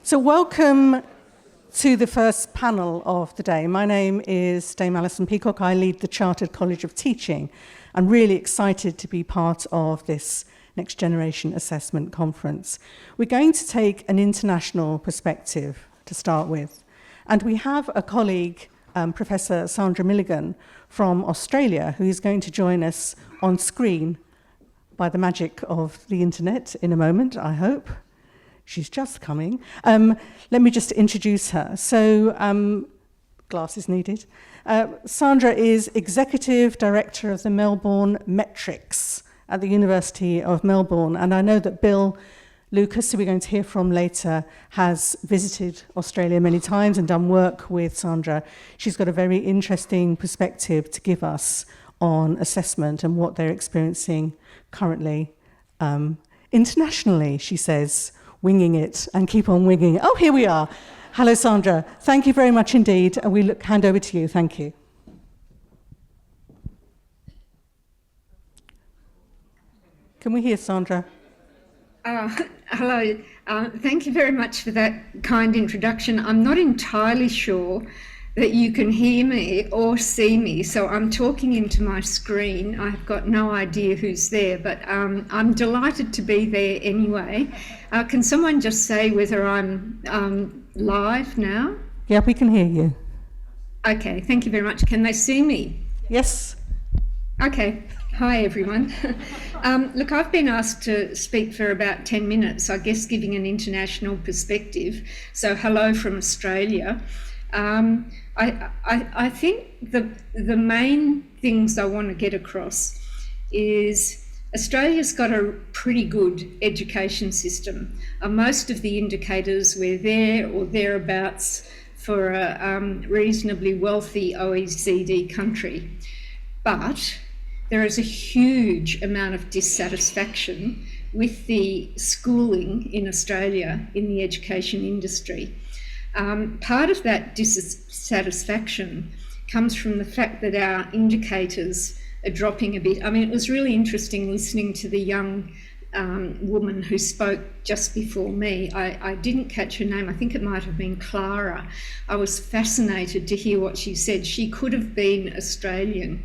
So welcome to the first panel of the day. My name is Dame Alison Peacock. I lead the Chartered College of Teaching. I'm really excited to be part of this Next Generation Assessment Conference. We're going to take an international perspective to start with. And we have a colleague, Professor Sandra Milligan from Australia, who is going to join us on screen by the magic of the internet in a moment, I hope. She's just coming. Let me just introduce her. So, glasses needed. Sandra is Executive Director of the Melbourne Metrics at the University of Melbourne. And I know that Bill Lucas, who we're going to hear from later, has visited Australia many times and done work with Sandra. She's got a very interesting perspective to give us on assessment and what they're experiencing currently. Internationally, she says, winging it and keep on winging it. Oh, here we are. Hello, Sandra. Thank you very much indeed. And we hand over to you. Thank you. Can we hear Sandra? Hello. Thank you very much for that kind introduction. I'm not entirely sure that you can hear me or see me, so I'm talking into my screen. I've got no idea who's there, but I'm delighted to be there anyway. Can someone just say whether I'm live now? Yeah, we can hear you. Okay, thank you very much. Can they see me? Yes. Okay. Hi, everyone. Look, I've been asked to speak for about 10 minutes, I guess giving an international perspective. So hello from Australia. I think the main things I want to get across is Australia's got a pretty good education system. Most of the indicators we're there or thereabouts for a reasonably wealthy OECD country. But there is a huge amount of dissatisfaction with the schooling in Australia in the education industry. Part of that dissatisfaction comes from the fact that our indicators are dropping a bit. I mean, it was really interesting listening to the young woman who spoke just before me. I didn't catch her name. I think it might have been Clara. I was fascinated to hear what she said. She could have been Australian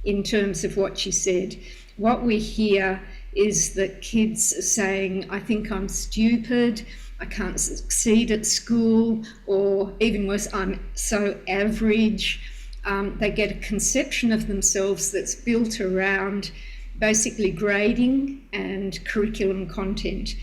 in terms of what she said. What we hear is that kids are saying, I think I'm stupid, I can't succeed at school, or even worse, I'm so average. They get a conception of themselves that's built around basically grading and curriculum content.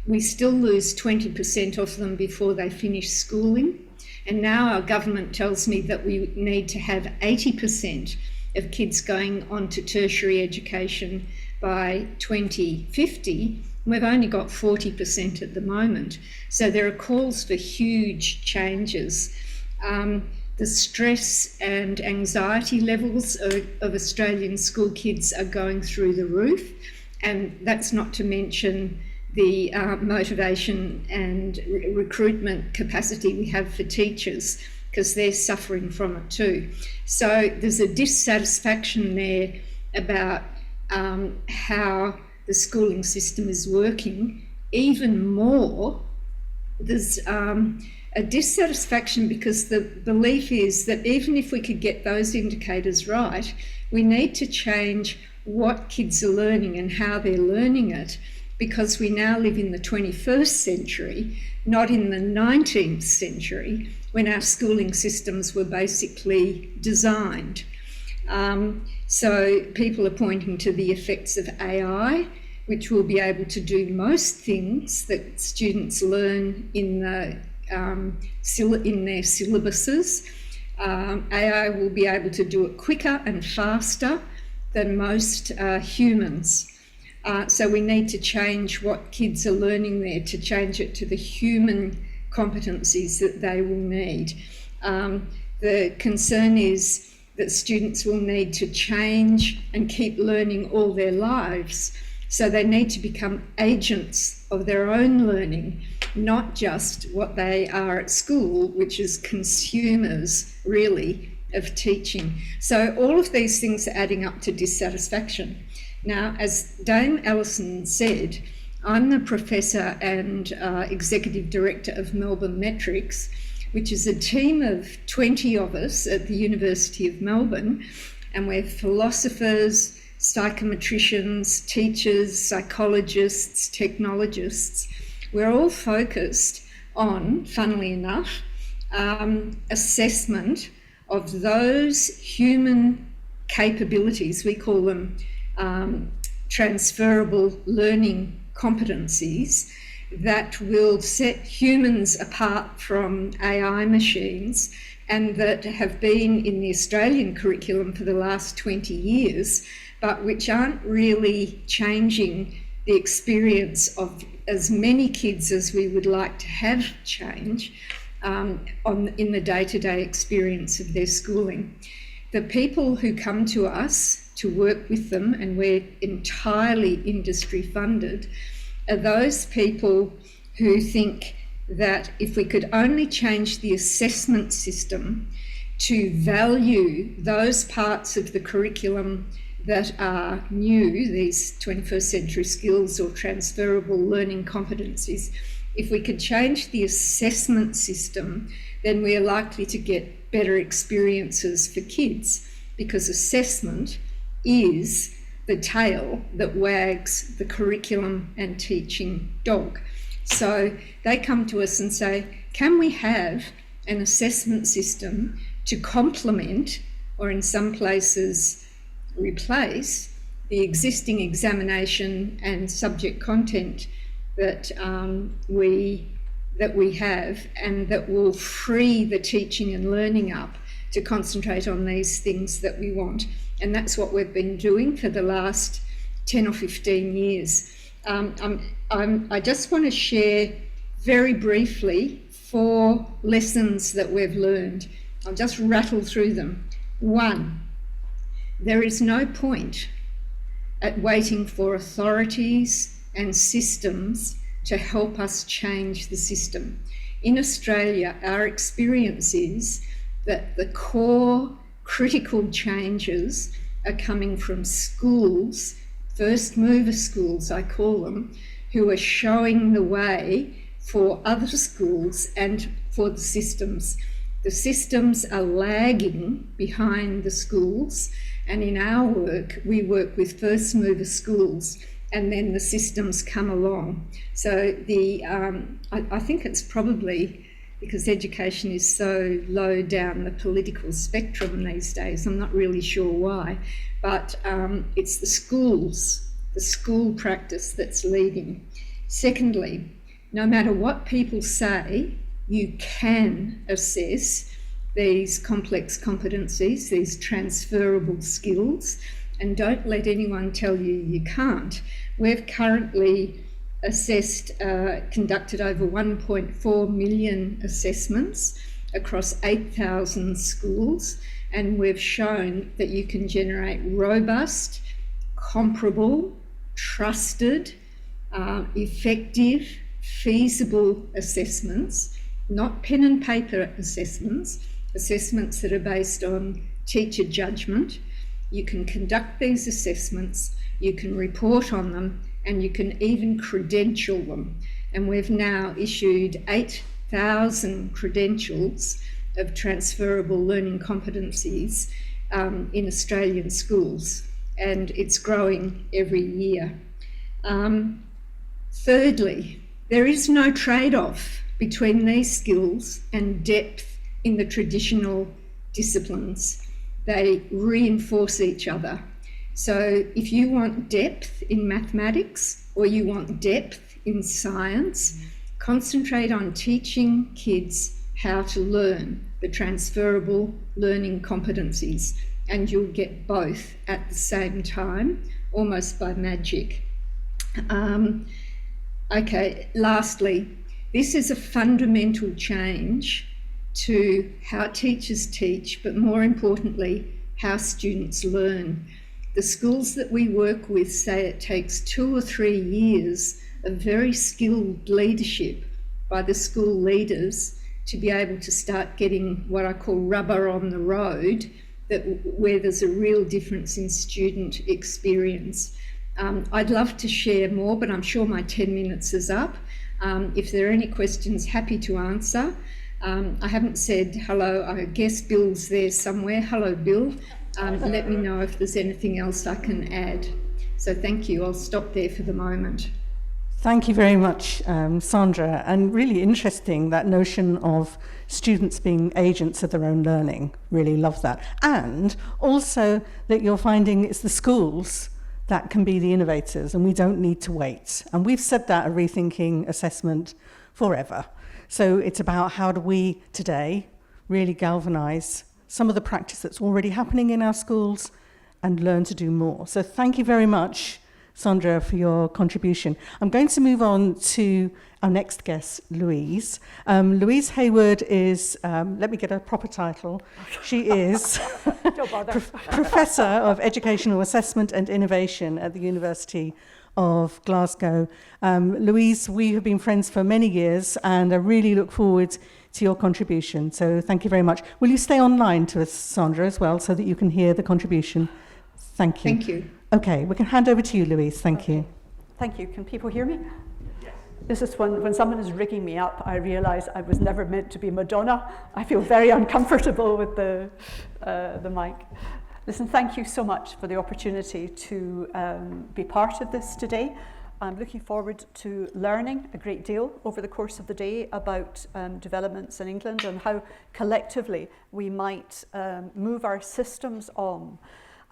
We still lose 20% of them before they finish schooling. And now our government tells me that we need to have 80% of kids going on to tertiary education by 2050. We've only got 40% at the moment. So there are calls for huge changes. The stress and anxiety levels of Australian school kids are going through the roof, and that's not to mention the motivation and recruitment capacity we have for teachers, because they're suffering from it too. So there's a dissatisfaction there about how the schooling system is working. Even more, there's a dissatisfaction because the belief is that even if we could get those indicators right, we need to change what kids are learning and how they're learning it, because we now live in the 21st century, not in the 19th century, when our schooling systems were basically designed. So people are pointing to the effects of AI, which will be able to do most things that students learn in their syllabuses. AI will be able to do it quicker and faster than most humans. So we need to change what kids are learning there, to change it to the human competencies that they will need. The concern is that students will need to change and keep learning all their lives. So they need to become agents of their own learning, not just what they are at school, which is consumers, really, of teaching. So all of these things are adding up to dissatisfaction. Now, as Dame Alison said, I'm the professor and executive director of Melbourne Metrics, which is a team of 20 of us at the University of Melbourne, and we're philosophers, psychometricians, teachers, psychologists, technologists. We're all focused on, funnily enough, assessment of those human capabilities. We call them transferable learning competencies that will set humans apart from AI machines, and that have been in the Australian curriculum for the last 20 years, but which aren't really changing the experience of as many kids as we would like to have change in the day-to-day experience of their schooling. The people who come to us to work with them, and we're entirely industry funded, are those people who think that if we could only change the assessment system to value those parts of the curriculum that are new, these 21st century skills or transferable learning competencies, if we could change the assessment system, then we are likely to get better experiences for kids, because assessment is the tail that wags the curriculum and teaching dog. So they come to us and say, can we have an assessment system to complement, or in some places replace, the existing examination and subject content that we have, and that will free the teaching and learning up to concentrate on these things that we want. And that's what we've been doing for the last 10 or 15 years. I just want to share very briefly 4 lessons that we've learned. I'll just rattle through them. 1, there is no point at waiting for authorities and systems to help us change the system. In Australia, our experience is that the core critical changes are coming from schools, first mover schools I call them, who are showing the way for other schools and for the systems. The systems are lagging behind the schools, and in our work, we work with first mover schools, and then the systems come along. So I think it's probably because education is so low down the political spectrum these days, I'm not really sure why, but it's the schools, the school practice that's leading. Secondly, no matter what people say, you can assess these complex competencies, these transferable skills, and don't let anyone tell you you can't. We've currently conducted over 1.4 million assessments across 8,000 schools, and we've shown that you can generate robust, comparable, trusted, effective, feasible assessments, not pen and paper assessments, assessments that are based on teacher judgment. You can conduct these assessments, you can report on them, and you can even credential them. And we've now issued 8,000 credentials of transferable learning competencies in Australian schools, and it's growing every year. Thirdly, there is no trade-off between these skills and depth in the traditional disciplines. They reinforce each other. So if you want depth in mathematics or you want depth in science, concentrate on teaching kids how to learn the transferable learning competencies, and you'll get both at the same time, almost by magic. Okay, lastly, this is a fundamental change to how teachers teach, but more importantly, how students learn. The schools that we work with say it takes 2 or 3 years of very skilled leadership by the school leaders to be able to start getting what I call rubber on the road, where there's a real difference in student experience. I'd love to share more, but I'm sure my 10 minutes is up. If there are any questions, happy to answer. I haven't said hello. I guess Bill's there somewhere. Hello, Bill. Let me know if there's anything else I can add. So thank you. I'll stop there for the moment. Thank you very much, Sandra. And really interesting, that notion of students being agents of their own learning. Really love that. And also that you're finding it's the schools that can be the innovators and we don't need to wait. And we've said that at Rethinking Assessment forever. So it's about how do we today really galvanise some of the practice that's already happening in our schools and learn to do more. So thank you very much, Sandra, for your contribution. I'm going to move on to our next guest, Louise. Louise Hayward is, let me get a proper title. She is Professor of Educational Assessment and Innovation at the University of Glasgow. Louise, we have been friends for many years and I really look forward to your contribution. So thank you very much. Will you stay online to us, Sandra, as well, so that you can hear the contribution? Thank you. Thank you. Okay, we can hand over to you, Louise. Thank you. Thank you. Can people hear me? Yes. This is when someone is rigging me up, I realise I was never meant to be Madonna. I feel very uncomfortable with the mic. Listen, thank you so much for the opportunity to be part of this today. I'm looking forward to learning a great deal over the course of the day about developments in England and how collectively we might move our systems on.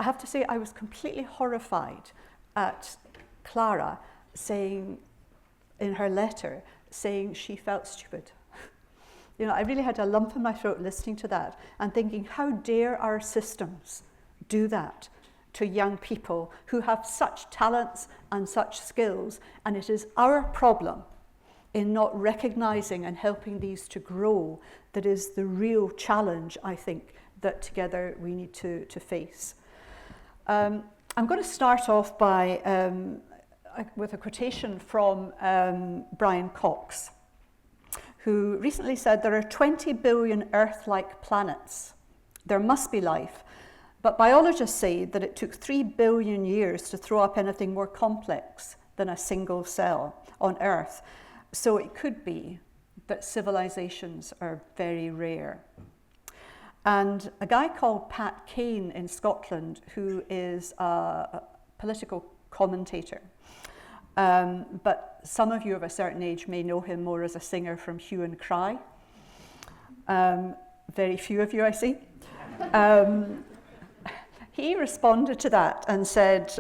I have to say I was completely horrified at Clara saying in her letter, saying she felt stupid. You know, I really had a lump in my throat listening to that and thinking, how dare our systems do that to young people who have such talents and such skills, and it is our problem in not recognising and helping these to grow that is the real challenge, I think, that together we need to face. I'm going to start off by with a quotation from Brian Cox, who recently said, "There are 20 billion Earth-like planets. There must be life, but biologists say that it took 3 billion years to throw up anything more complex than a single cell on Earth. So it could be that civilizations are very rare." And a guy called Pat Kane in Scotland, who is a political commentator, but some of you of a certain age may know him more as a singer from Hue and Cry. Very few of you, I see. He responded to that and said,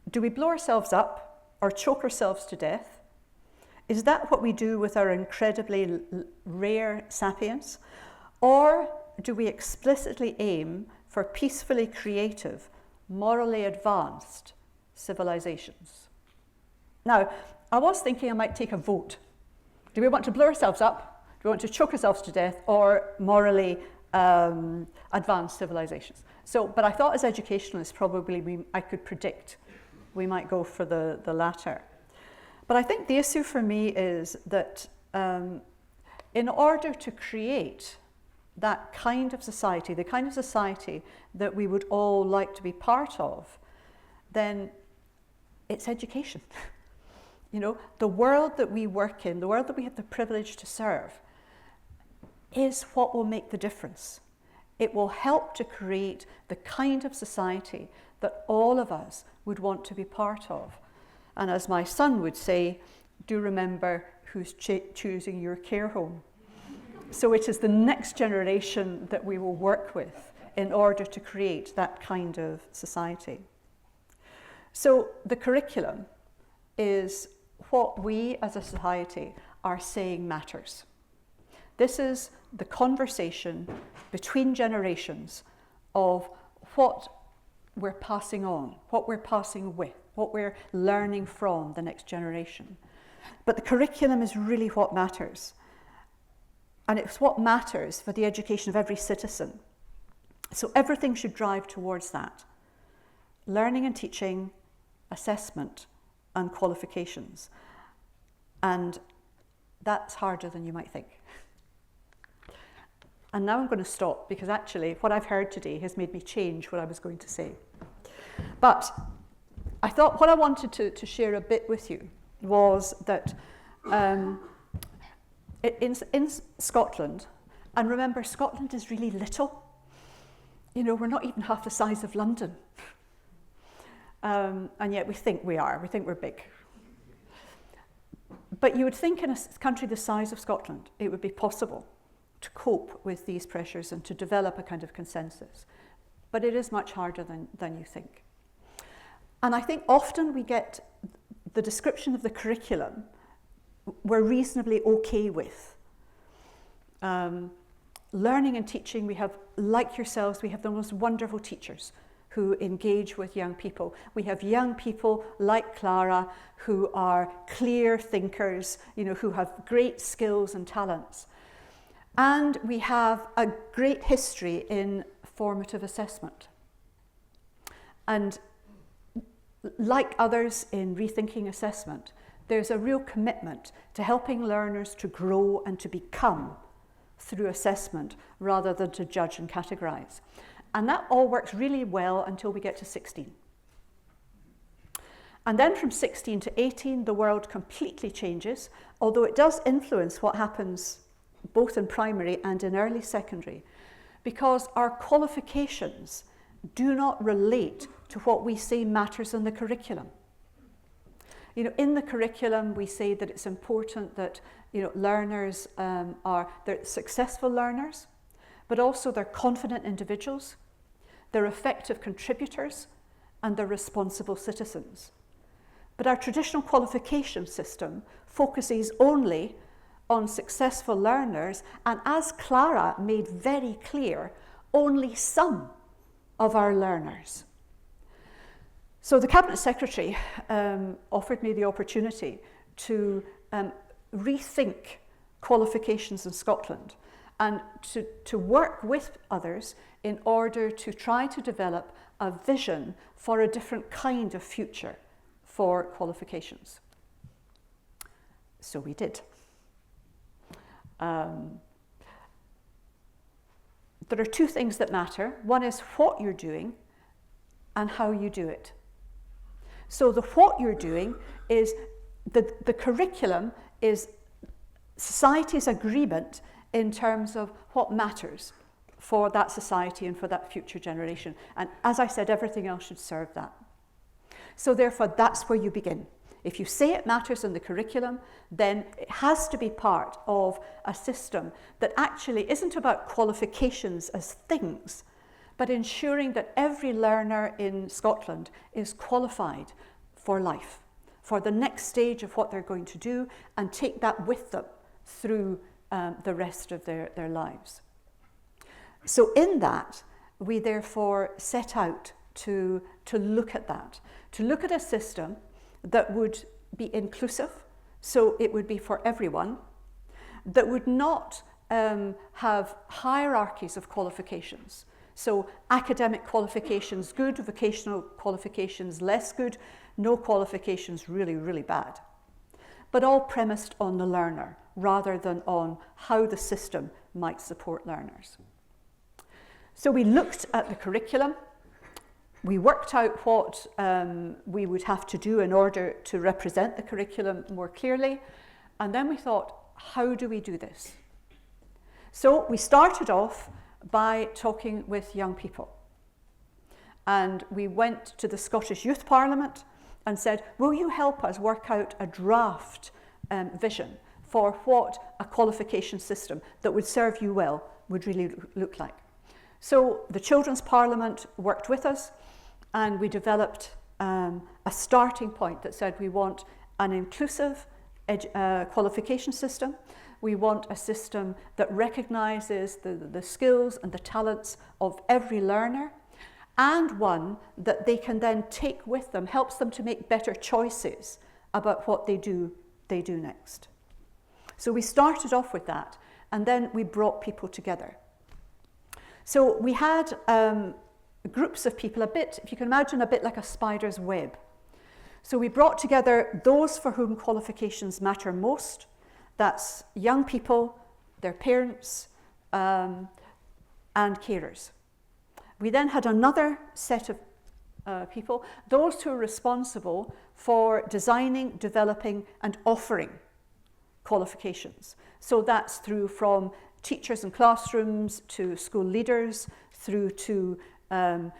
do we blow ourselves up or choke ourselves to death? Is that what we do with our incredibly rare sapiens? Or do we explicitly aim for peacefully creative, morally advanced civilizations? Now, I was thinking I might take a vote. Do we want to blow ourselves up? Do we want to choke ourselves to death? Or morally advanced civilizations? So, but I thought as educationalists, probably I could predict we might go for the latter. But I think the issue for me is that in order to create that kind of society, the kind of society that we would all like to be part of, then it's education. You know, the world that we work in, the world that we have the privilege to serve, is what will make the difference. It will help to create the kind of society that all of us would want to be part of. And as my son would say, do remember who's choosing your care home. So it is the next generation that we will work with in order to create that kind of society. So the curriculum is what we as a society are saying matters. This is the conversation between generations of what we're passing on, what we're passing with, what we're learning from the next generation. But the curriculum is really what matters. And it's what matters for the education of every citizen. So everything should drive towards that. Learning and teaching, assessment, and qualifications. And that's harder than you might think. And now I'm going to stop because actually what I've heard today has made me change what I was going to say. But I thought what I wanted to share a bit with you was that in Scotland, and remember, Scotland is really little. You know, we're not even half the size of London. And yet we think we are. We think we're big. But you would think in a country the size of Scotland, it would be possible to cope with these pressures and to develop a kind of consensus. But it is much harder than you think. And I think often we get the description of the curriculum we're reasonably okay with. Learning and teaching, we have, like yourselves, we have the most wonderful teachers who engage with young people. We have young people like Clara who are clear thinkers, you know, who have great skills and talents. And we have a great history in formative assessment. And like others in rethinking assessment, there's a real commitment to helping learners to grow and to become through assessment rather than to judge and categorize. And that all works really well until we get to 16. And then from 16 to 18, the world completely changes, although it does influence what happens both in primary and in early secondary, because our qualifications do not relate to what we say matters in the curriculum. You know, in the curriculum, we say that it's important that, you know, learners they're successful learners, but also they're confident individuals, they're effective contributors, and they're responsible citizens. But our traditional qualification system focuses only on successful learners, and as Clara made very clear, only some of our learners. So the Cabinet Secretary offered me the opportunity to rethink qualifications in Scotland and to work with others in order to try to develop a vision for a different kind of future for qualifications. So we did. There are two things that matter. One is what you're doing and how you do it. So the what you're doing is the curriculum is society's agreement in terms of what matters for that society and for that future generation. And as I said, everything else should serve that. So therefore, that's where you begin. If you say it matters in the curriculum, then it has to be part of a system that actually isn't about qualifications as things, but ensuring that every learner in Scotland is qualified for life, for the next stage of what they're going to do, and take that with them through the rest of their lives. So in that, we therefore set out to look at that, to look at a system that would be inclusive, so it would be for everyone, that would not have hierarchies of qualifications. So academic qualifications good, vocational qualifications less good, no qualifications really, really bad. But all premised on the learner rather than on how the system might support learners. So we looked at the curriculum. We worked out what we would have to do in order to represent the curriculum more clearly. And then we thought, how do we do this? So we started off by talking with young people. And we went to the Scottish Youth Parliament and said, will you help us work out a draft vision for what a qualification system that would serve you well would really look like? So the Children's Parliament worked with us, and we developed a starting point that said we want an inclusive qualification system. We want a system that recognises the skills and the talents of every learner, and one that they can then take with them, helps them to make better choices about what they do next. So we started off with that, and then we brought people together. So we had groups of people, a bit, if you can imagine, a bit like a spider's web. So we brought together those for whom qualifications matter most. That's young people, their parents, and carers. We then had another set of people, those who are responsible for designing, developing and offering qualifications. So that's through from teachers in classrooms to school leaders, through to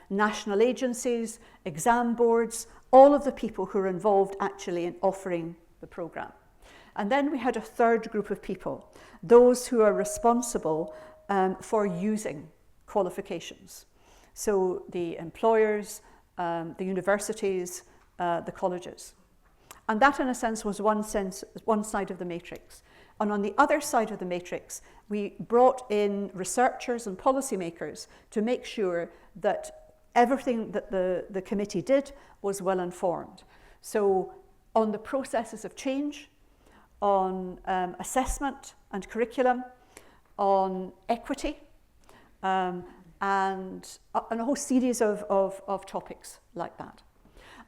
national agencies, exam boards, all of the people who are involved actually in offering the programme. And then we had a third group of people, those who are responsible for using qualifications. So the employers, the universities, the colleges. And that, in a sense, was one side of the matrix. And on the other side of the matrix, we brought in researchers and policymakers to make sure that everything that the committee did was well informed. So on the processes of change, on assessment and curriculum, on equity, and a whole series of topics like that.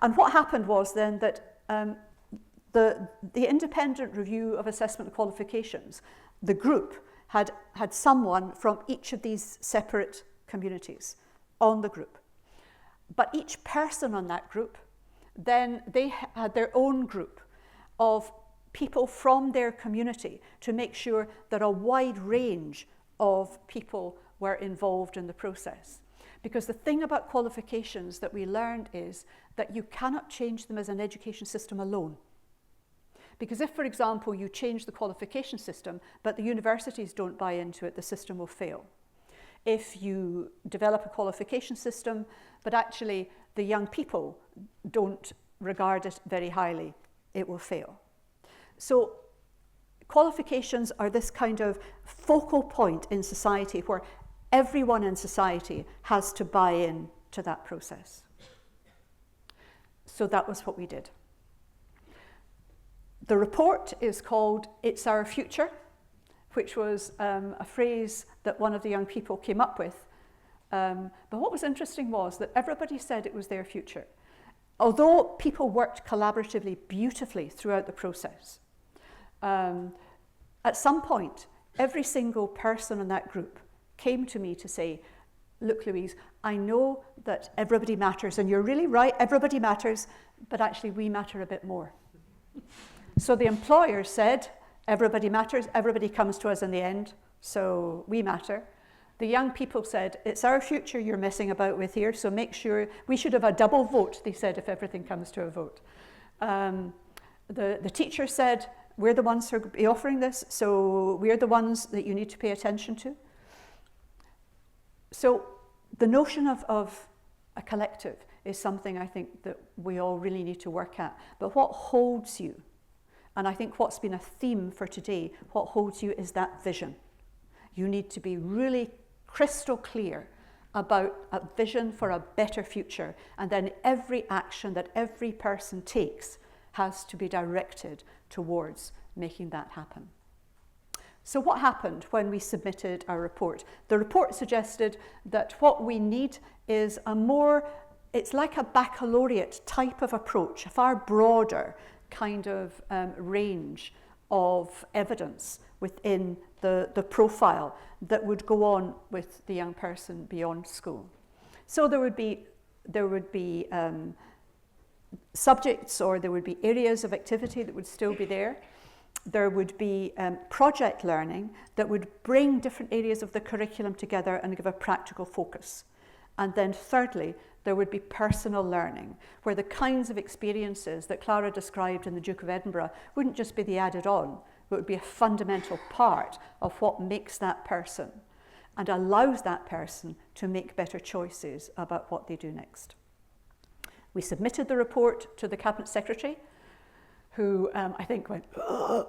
And what happened was then that the independent review of assessment qualifications, the group had someone from each of these separate communities on the group. But each person on that group, then they had their own group of people from their community to make sure that a wide range of people were involved in the process. Because the thing about qualifications that we learned is that you cannot change them as an education system alone. Because if, for example, you change the qualification system, but the universities don't buy into it, the system will fail. If you develop a qualification system, but actually the young people don't regard it very highly, it will fail. So qualifications are this kind of focal point in society where everyone in society has to buy in to that process. So that was what we did. The report is called "It's Our Future," which was a phrase that one of the young people came up with. But what was interesting was that everybody said it was their future. Although people worked collaboratively beautifully throughout the process, at some point, every single person in that group came to me to say, "Look, Louise, I know that everybody matters, and you're really right, everybody matters, but actually we matter a bit more." So the employer said, "Everybody matters, everybody comes to us in the end, so we matter." The young people said, "It's our future you're messing about with here, so make sure we should have a double vote," they said, if everything comes to a vote. The teacher said, "We're the ones who are offering this, so we're the ones that you need to pay attention to." So the notion of a collective is something I think that we all really need to work at. But what holds you, and I think what's been a theme for today, what holds you is that vision. You need to be really crystal clear about a vision for a better future, and then every action that every person takes has to be directed towards making that happen. So what happened when we submitted our report? The report suggested that what we need is it's like a baccalaureate type of approach, a far broader kind of range of evidence within the profile that would go on with the young person beyond school. So there would be subjects, or there would be areas of activity that would still be there. There would be project learning that would bring different areas of the curriculum together and give a practical focus. And then thirdly, there would be personal learning, where the kinds of experiences that Clara described in the Duke of Edinburgh wouldn't just be the added on, but would be a fundamental part of what makes that person and allows that person to make better choices about what they do next. We submitted the report to the Cabinet Secretary, who I think went, "Ugh."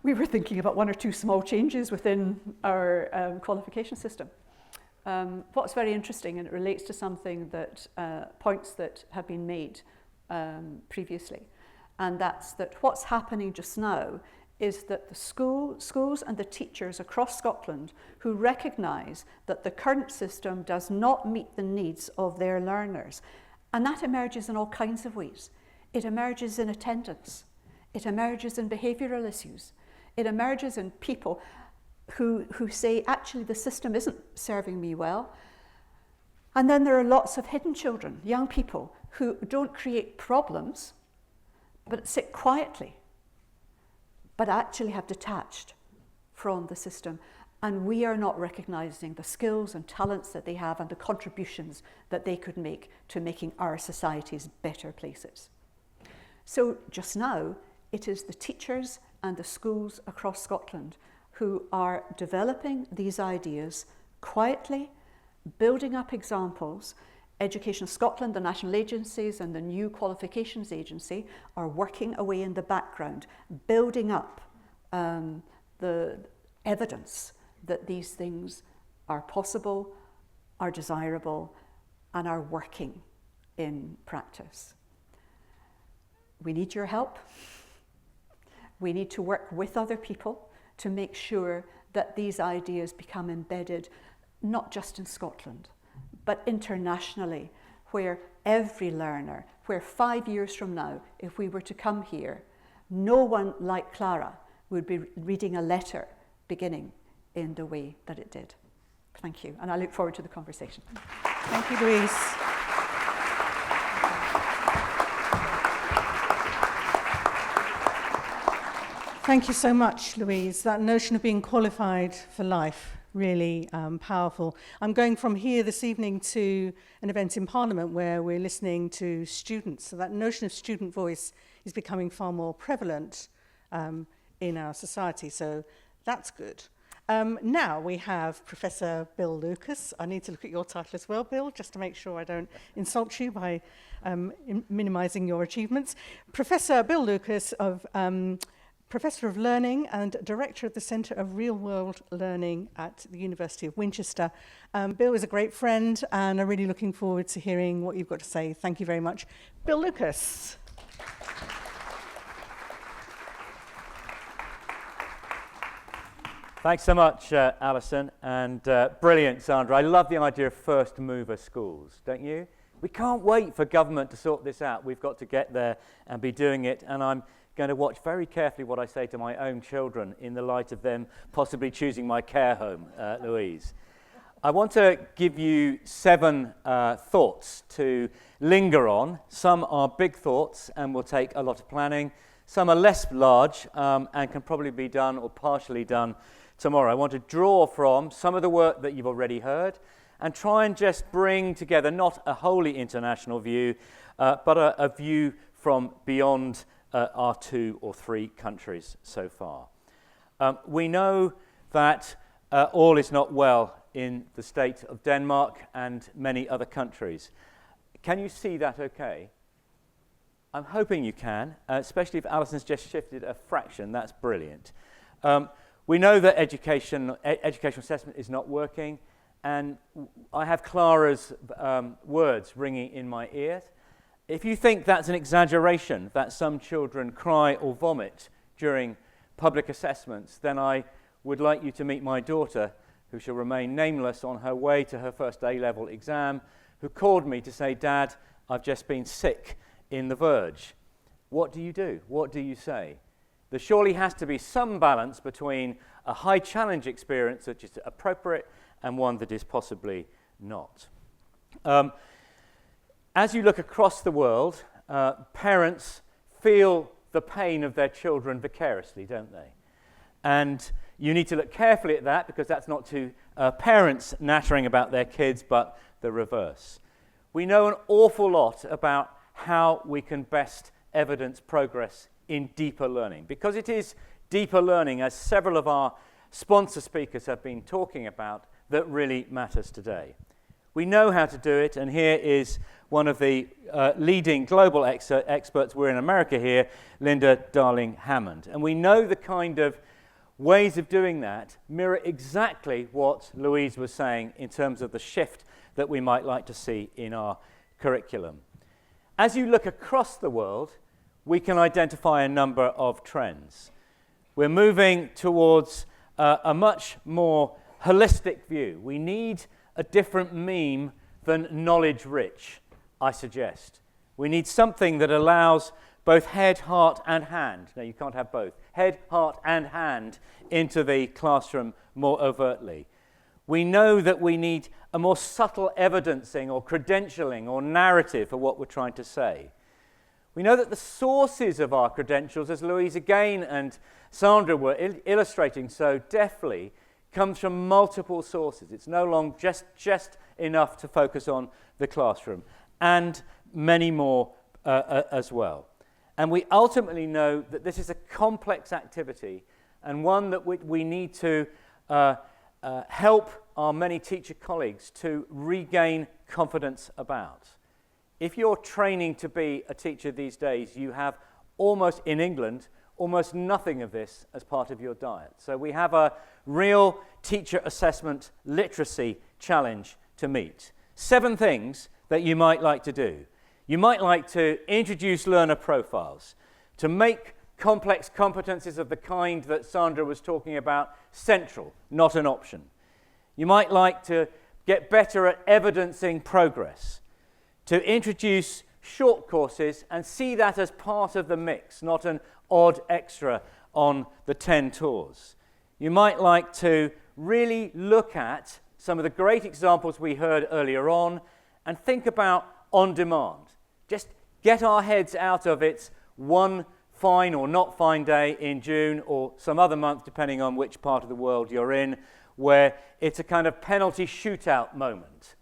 We were thinking about one or two small changes within our qualification system. What's very interesting, and it relates to something that points that have been made previously, and that's that what's happening just now is that the schools and the teachers across Scotland who recognise that the current system does not meet the needs of their learners, and that emerges in all kinds of ways. It emerges in attendance, it emerges in behavioural issues, it emerges in people who say, actually, the system isn't serving me well. And then there are lots of hidden children, young people, who don't create problems, but sit quietly, but actually have detached from the system. And we are not recognising the skills and talents that they have and the contributions that they could make to making our societies better places. So just now, it is the teachers and the schools across Scotland who are developing these ideas quietly, building up examples. Education Scotland, the national agencies and the new qualifications agency are working away in the background, building up the evidence that these things are possible, are desirable, and are working in practice. We need your help. We need to work with other people to make sure that these ideas become embedded, not just in Scotland, but internationally, where every learner, where 5 years from now, if we were to come here, no one like Clara would be reading a letter beginning in the way that it did. Thank you, and I look forward to the conversation. Thank you, Louise. Thank you so much, Louise. That notion of being qualified for life, really powerful. I'm going from here this evening to an event in Parliament where we're listening to students. So that notion of student voice is becoming far more prevalent in our society. So that's good. Now we have Professor Bill Lucas. I need to look at your title as well, Bill, just to make sure I don't insult you by minimising your achievements. Professor Bill Lucas, Professor of Learning and Director of the Centre of Real-World Learning at the University of Winchester. Bill is a great friend, and I'm really looking forward to hearing what you've got to say. Thank you very much. Bill Lucas. Thanks so much, Alison, and brilliant, Sandra. I love the idea of first mover schools, don't you? We can't wait for government to sort this out. We've got to get there and be doing it, and I'm going to watch very carefully what I say to my own children in the light of them possibly choosing my care home, Louise. I want to give you 7 thoughts to linger on. Some are big thoughts and will take a lot of planning. Some are less large and can probably be done or partially done tomorrow. I want to draw from some of the work that you've already heard and try and just bring together not a wholly international view, but a view from beyond our 2 or 3 countries so far. We know that all is not well in the state of Denmark and many other countries. Can you see that okay? I'm hoping you can, especially if Alison's just shifted a fraction. That's brilliant. We know that educational assessment is not working, and I have Clara's words ringing in my ears. If you think that's an exaggeration, that some children cry or vomit during public assessments, then I would like you to meet my daughter, who shall remain nameless, on her way to her first A-level exam, who called me to say, "Dad, I've just been sick in the Verge." What do you do? What do you say? There surely has to be some balance between a high challenge experience which is appropriate and one that is possibly not. As you look across the world, parents feel the pain of their children vicariously, don't they? And you need to look carefully at that, because that's not to parents nattering about their kids, but the reverse. We know an awful lot about how we can best evidence progress in deeper learning, because it is deeper learning, as several of our sponsor speakers have been talking about, that really matters today. We know how to do it, and here is one of the leading global experts. We're in America here, Linda Darling-Hammond. And we know the kind of ways of doing that mirror exactly what Louise was saying in terms of the shift that we might like to see in our curriculum. As you look across the world, we can identify a number of trends. We're moving towards a much more holistic view. We need a different meme than knowledge-rich, I suggest. We need something that allows both head, heart, and hand. No, you can't have both. Head, heart, and hand into the classroom more overtly. We know that we need a more subtle evidencing or credentialing or narrative for what we're trying to say. We know that the sources of our credentials, as Louise again and Sandra were illustrating so deftly, comes from multiple sources. It's no longer just enough to focus on the classroom, and many more as well. And we ultimately know that this is a complex activity and one that we need to help our many teacher colleagues to regain confidence about. If you're training to be a teacher these days, you have almost, in England, almost nothing of this as part of your diet. So we have a real teacher assessment literacy challenge to meet. 7 things that you might like to do. You might like to introduce learner profiles, to make complex competencies of the kind that Sandra was talking about central, not an option. You might like to get better at evidencing progress, to introduce short courses and see that as part of the mix, not an odd extra on the 10 tours. You might like to really look at some of the great examples we heard earlier on and think about on-demand. Just get our heads out of it's one fine or not fine day in June or some other month, depending on which part of the world you're in, where it's a kind of penalty shootout moment.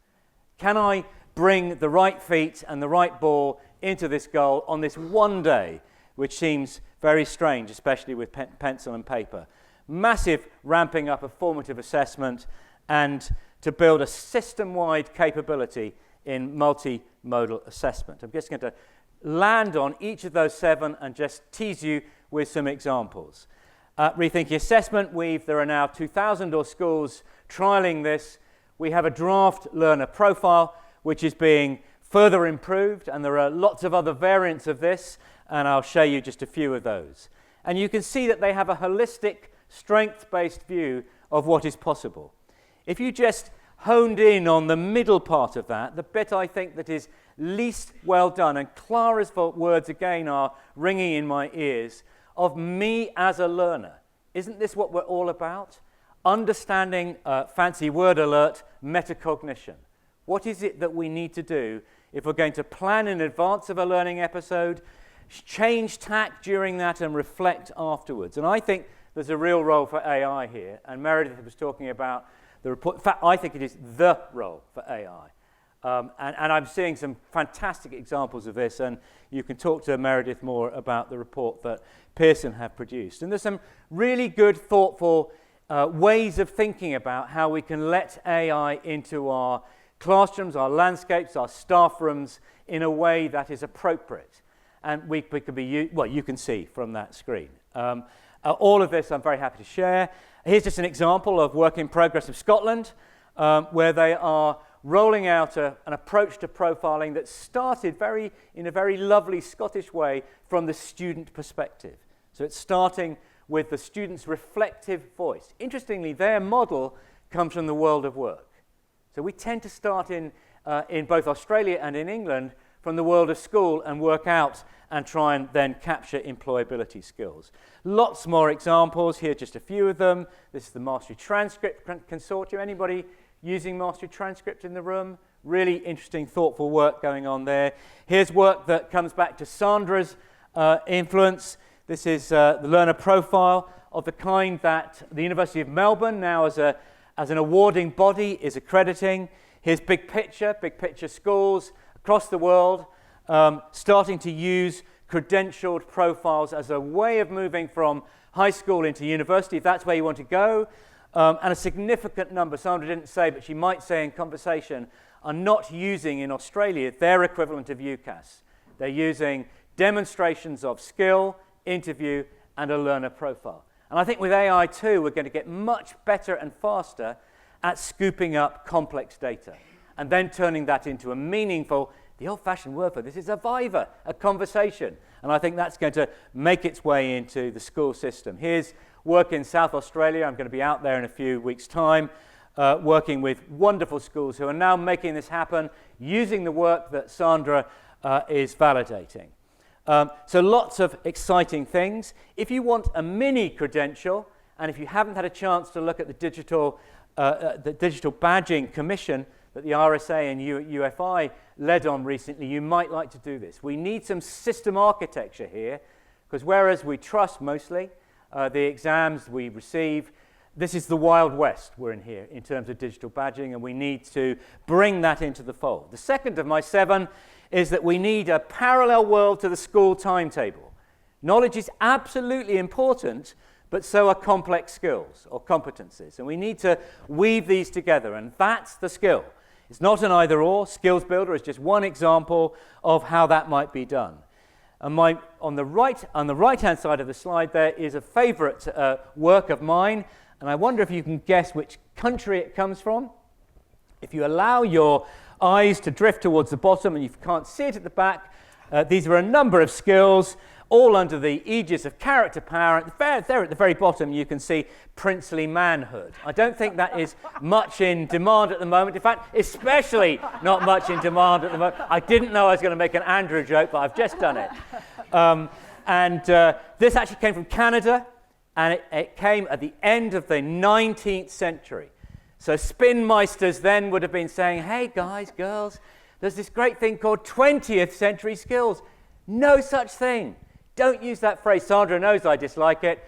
Can I bring the right feet and the right ball into this goal on this one day, which seems very strange, especially with pencil and paper? Massive ramping up of formative assessment and to build a system-wide capability in multimodal assessment. I'm just going to land on each of those 7 and just tease you with some examples. Rethinking Assessment, there are now 2,000 or schools trialling this. We have a draft learner profile, which is being further improved, and there are lots of other variants of this, and I'll show you just a few of those. And you can see that they have a holistic, strength-based view of what is possible. If you just honed in on the middle part of that, the bit I think that is least well done, and Clara's words again are ringing in my ears, of me as a learner. Isn't this what we're all about? Understanding, fancy word alert, metacognition. What is it that we need to do if we're going to plan in advance of a learning episode, change tack during that and reflect afterwards? And I think there's a real role for AI here, and Meredith was talking about the report. In fact, I think it is the role for AI. And I'm seeing some fantastic examples of this, and you can talk to Meredith more about the report that Pearson have produced. And there's some really good, thoughtful ways of thinking about how we can let AI into our classrooms, our landscapes, our staff rooms in a way that is appropriate. And we can be, well, you can see from that screen. All of this I'm very happy to share. Here's just an example of work in progress of Scotland, where they are rolling out an approach to profiling that started in a very lovely Scottish way from the student perspective. So it's starting with the student's reflective voice. Interestingly, their model comes from the world of work. So we tend to start in both Australia and in England from the world of school and work out and try and then capture employability skills. Lots more examples. Here, just a few of them. This is the Mastery Transcript Consortium. Anybody using Mastery Transcript in the room? Really interesting, thoughtful work going on there. Here's work that comes back to Sandra's influence. This is the learner profile of the kind that the University of Melbourne now as an awarding body is accrediting. Here's big picture schools across the world starting to use credentialed profiles as a way of moving from high school into university, if that's where you want to go. And a significant number, Sandra didn't say, but she might say in conversation, are not using in Australia their equivalent of UCAS. They're using demonstrations of skill, interview, and a learner profile. And I think with AI too, we're going to get much better and faster at scooping up complex data and then turning that into a meaningful, the old-fashioned word for this is a viva, a conversation. And I think that's going to make its way into the school system. Here's work in South Australia. I'm going to be out there in a few weeks' time, working with wonderful schools who are now making this happen, using the work that Sandra is validating. So lots of exciting things. If you want a mini credential, and if you haven't had a chance to look at the digital badging commission, that the RSA and UFI led on recently, you might like to do this. We need some system architecture here, because whereas we trust mostly the exams we receive, this is the Wild West we're in here in terms of digital badging, and we need to bring that into the fold. The second of my 7 is that we need a parallel world to the school timetable. Knowledge is absolutely important, but so are complex skills or competencies, and we need to weave these together, and that's the skill. It's not an either-or. Skills Builder is just one example of how that might be done. And on the right-hand side of the slide there is a favourite work of mine, and I wonder if you can guess which country it comes from. If you allow your eyes to drift towards the bottom and you can't see it at the back, these are a number of skills, all under the aegis of character power. There at the very bottom you can see princely manhood. I don't think that is much in demand at the moment. In fact, especially not much in demand at the moment. I didn't know I was going to make an Andrew joke, but I've just done it. This actually came from Canada, and it came at the end of the 19th century. So spinmeisters then would have been saying, hey guys, girls, there's this great thing called 20th century skills. No such thing. Don't use that phrase. Sandra knows I dislike it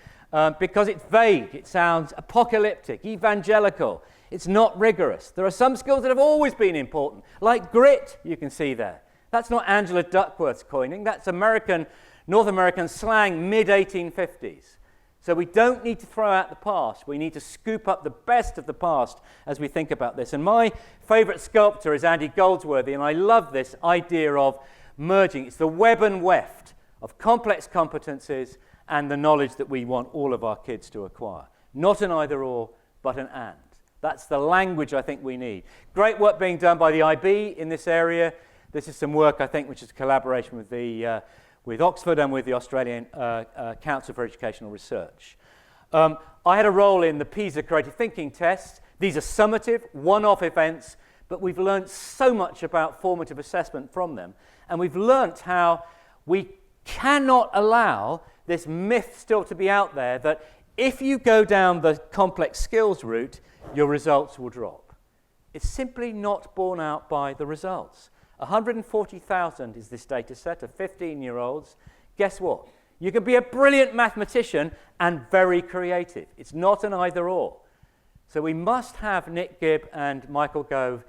because it's vague. It sounds apocalyptic, evangelical. It's not rigorous. There are some skills that have always been important, like grit, you can see there. That's not Angela Duckworth's coining. That's North American slang, mid-1850s. So we don't need to throw out the past. We need to scoop up the best of the past as we think about this. And my favourite sculptor is Andy Goldsworthy, and I love this idea of merging. It's the web and weft of complex competencies and the knowledge that we want all of our kids to acquire. Not an either-or, but an and. That's the language I think we need. Great work being done by the IB in this area. This is some work, I think, which is a collaboration with Oxford and with the Australian Council for Educational Research. I had a role in the PISA Creative Thinking tests. These are summative, one-off events, but we've learned so much about formative assessment from them. And we've learnt how we cannot allow this myth still to be out there that if you go down the complex skills route, your results will drop. It's simply not borne out by the results. 140,000 is this data set of 15-year-olds. Guess what? You can be a brilliant mathematician and very creative. It's not an either-or. So we must have Nick Gibb and Michael Gove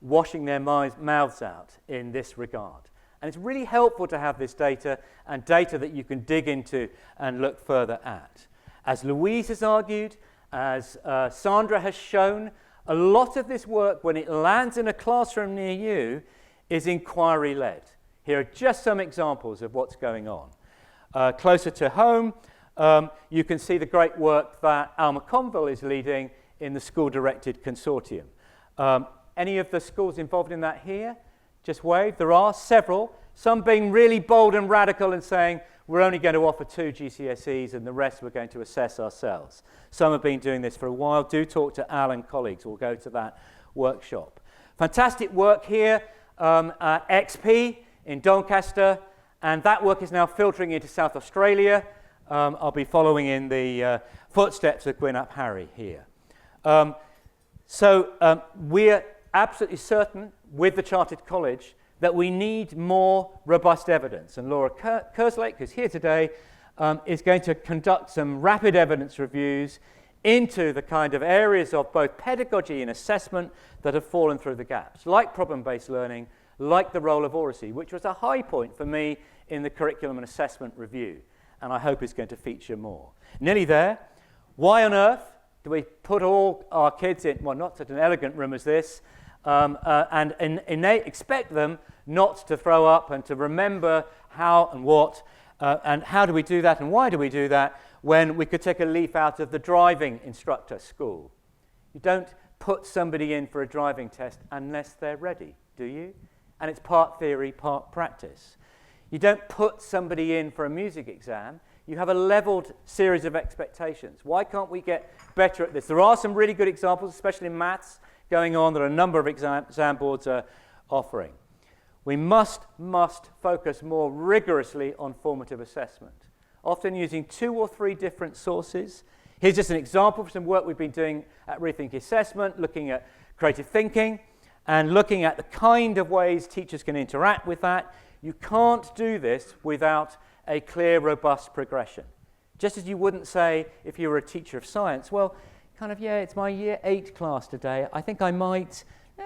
washing their mouths out in this regard. And it's really helpful to have this data and data that you can dig into and look further at. As Louise has argued, as Sandra has shown, a lot of this work, when it lands in a classroom near you, is inquiry-led. Here are just some examples of what's going on. Closer to home, you can see the great work that Alma Conville is leading in the School-Directed Consortium. Any of the schools involved in that here? Just wave. There are several, some being really bold and radical and saying, we're only going to offer 2 GCSEs and the rest we're going to assess ourselves. Some have been doing this for a while. Do talk to Al and colleagues. We'll go to that workshop. Fantastic work here at XP in Doncaster, and that work is now filtering into South Australia. I'll be following in the footsteps of Gwyn ap Harry here. We're absolutely certain with the Chartered College that we need more robust evidence. And Laura Kerslake, who's here today, is going to conduct some rapid evidence reviews into the kind of areas of both pedagogy and assessment that have fallen through the gaps, like problem-based learning, like the role of oracy, which was a high point for me in the curriculum and assessment review, and I hope is going to feature more. Nearly there. Why on earth do we put all our kids in, well, not such an elegant room as this, and expect them not to throw up and to remember how and what, and how do we do that and why do we do that when we could take a leaf out of the driving instructor school? You don't put somebody in for a driving test unless they're ready, do you? And it's part theory, part practice. You don't put somebody in for a music exam. You have a leveled series of expectations. Why can't we get better at this? There are some really good examples, especially in maths, going on that a number of exam boards are offering. We must focus more rigorously on formative assessment, often using 2 or 3 different sources. Here's just an example of some work we've been doing at Rethink Assessment, looking at creative thinking. and looking at the kind of ways teachers can interact with that. You can't do this without a clear, robust progression. Just as you wouldn't say, if you were a teacher of science, well, it's my year 8 class today, I think I might,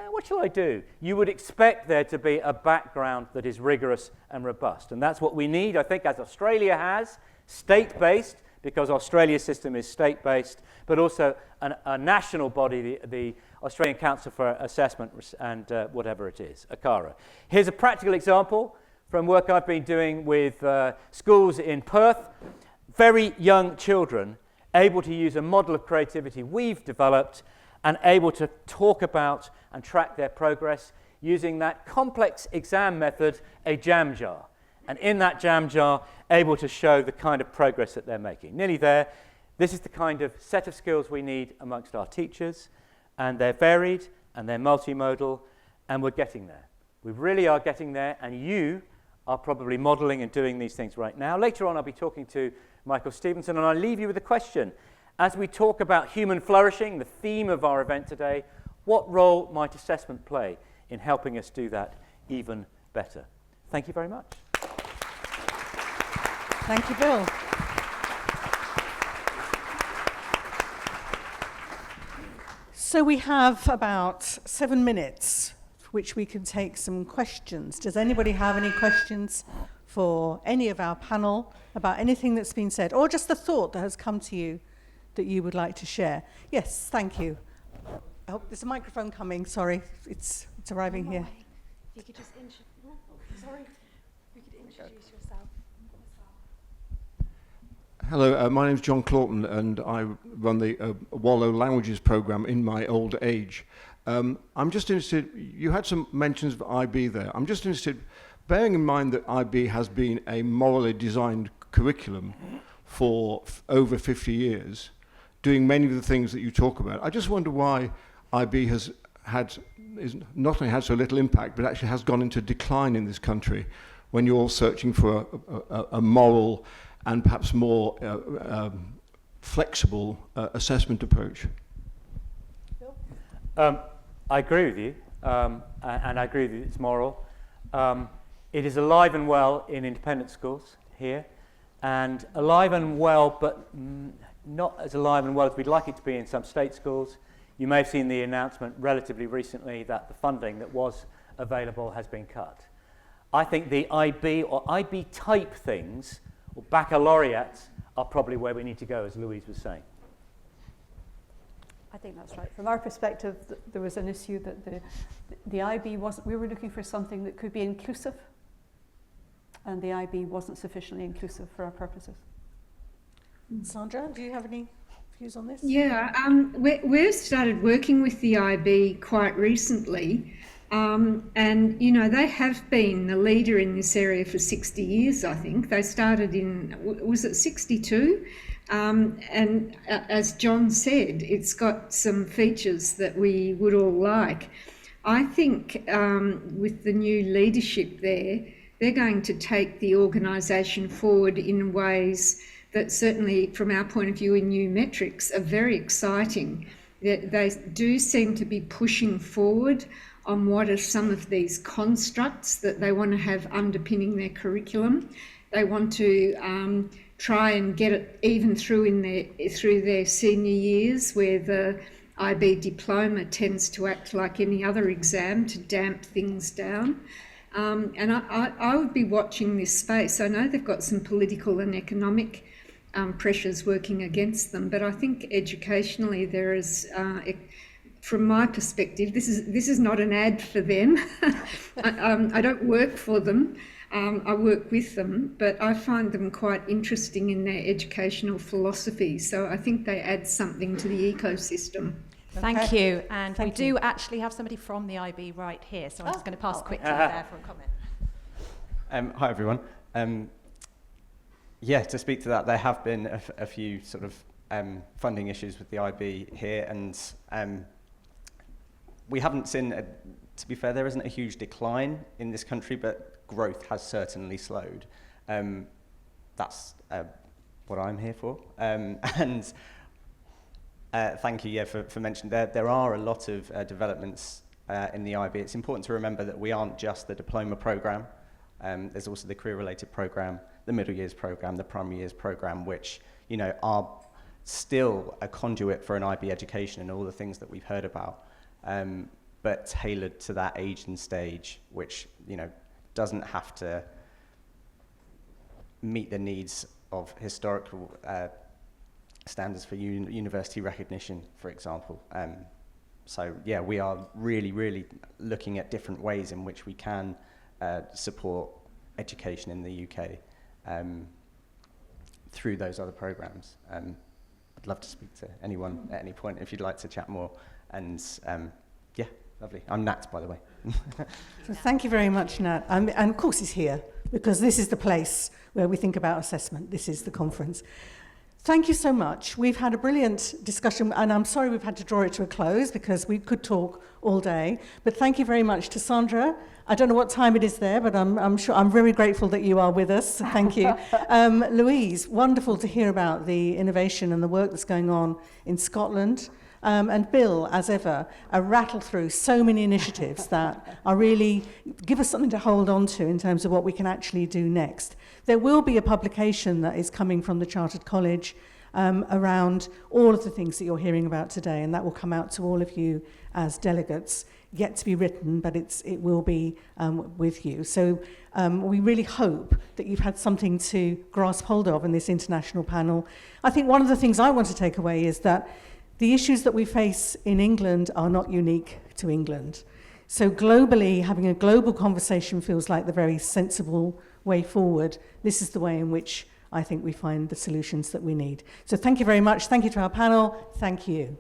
what shall I do? You would expect there to be a background that is rigorous and robust. And that's what we need, I think, as Australia has, state-based, because Australia's system is state-based, but also a national body, the Australian Council for Assessment and whatever it is, ACARA. Here's a practical example from work I've been doing with schools in Perth. Very young children able to use a model of creativity we've developed and able to talk about and track their progress using that complex exam method, a jam jar. And in that jam jar, able to show the kind of progress that they're making. Nearly there. This is the kind of set of skills we need amongst our teachers, and they're varied and they're multimodal, and we're getting there. We really are getting there, and you are probably modelling and doing these things right now. Later on, I'll be talking to Michael Stevenson, and I'll leave you with a question. As we talk about human flourishing, the theme of our event today, what role might assessment play in helping us do that even better? Thank you very much. Thank you, Bill. So we have about 7 minutes for which we can take some questions. Does anybody have any questions for any of our panel about anything that's been said, or just a thought that has come to you that you would like to share? Yes, thank you. Oh, there's a microphone coming. Sorry, it's arriving here. If you could just introduce yourself. Hello, my name is John Clawton, and I run the Wallow Languages Programme in my old age. I'm just interested, you had some mentions of IB there. I'm just interested, bearing in mind that IB has been a morally designed curriculum for over 50 years, doing many of the things that you talk about. I just wonder why IB has not only had so little impact, but actually has gone into decline in this country when you're all searching for a moral and perhaps more flexible assessment approach. I agree with you, and I agree that it's moral. It is alive and well in independent schools here, and alive and well, but not as alive and well as we'd like it to be in some state schools. You may have seen the announcement relatively recently that the funding that was available has been cut. I think the IB or IB type things, or baccalaureates, are probably where we need to go, as Louise was saying. I think that's right. From our perspective, there was an issue that the IB wasn't, we were looking for something that could be inclusive, and the IB wasn't sufficiently inclusive for our purposes. Sandra, do you have any views on this? Yeah, we've started working with the IB quite recently, and you know, they have been the leader in this area for 60 years, I think. They started in, was it 62? And as John said, it's got some features that we would all like. I think with the new leadership there, they're going to take the organisation forward in ways that certainly from our point of view in new metrics are very exciting. They do seem to be pushing forward on what are some of these constructs that they want to have underpinning their curriculum. They want to try and get it even through their senior years, where the IB diploma tends to act like any other exam to damp things down. And I would be watching this space. I know they've got some political and economic pressures working against them, but I think educationally there is, from my perspective, this is not an ad for them. I don't work for them. I work with them, but I find them quite interesting in their educational philosophy. So I think they add something to the ecosystem. Thank you. And Thank we you. do actually have somebody from the IB right here, so I'm just going to pass quickly there for a comment. Hi, everyone. Yeah, to speak to that, there have been a few sort of funding issues with the IB here, and we haven't seen, to be fair, there isn't a huge decline in this country, but growth has certainly slowed. That's what I'm here for. And thank you, for mentioning there are a lot of developments in the IB. It's important to remember that we aren't just the diploma programme. There's also the career-related programme, the middle years programme, the primary years programme, which, you know, are still a conduit for an IB education and all the things that we've heard about, but tailored to that age and stage, which, you know, doesn't have to meet the needs of historical standards for university recognition, for example. So yeah, we are really looking at different ways in which we can support education in the UK through those other programs. I'd love to speak to anyone at any point if you'd like to chat more. And yeah, lovely. I'm Nat, by the way. So thank you very much, Nat. And of course he's here, because this is the place where we think about assessment. This is the conference. Thank you so much. We've had a brilliant discussion, and I'm sorry we've had to draw it to a close because we could talk all day. But thank you very much to Sandra. I don't know what time it is there, but I'm sure I'm very grateful that you are with us. Thank you. Louise, wonderful to hear about the innovation and the work that's going on in Scotland. And Bill, as ever, rattle through so many initiatives that are really give us something to hold on to in terms of what we can actually do next. There will be a publication that is coming from the Chartered College around all of the things that you're hearing about today, and that will come out to all of you as delegates. Yet to be written, but it will be with you. So we really hope that you've had something to grasp hold of in this international panel. I think one of the things I want to take away is that the issues that we face in England are not unique to England. So globally, having a global conversation feels like the very sensible way forward. This is the way in which I think we find the solutions that we need. So thank you very much. Thank you to our panel. Thank you.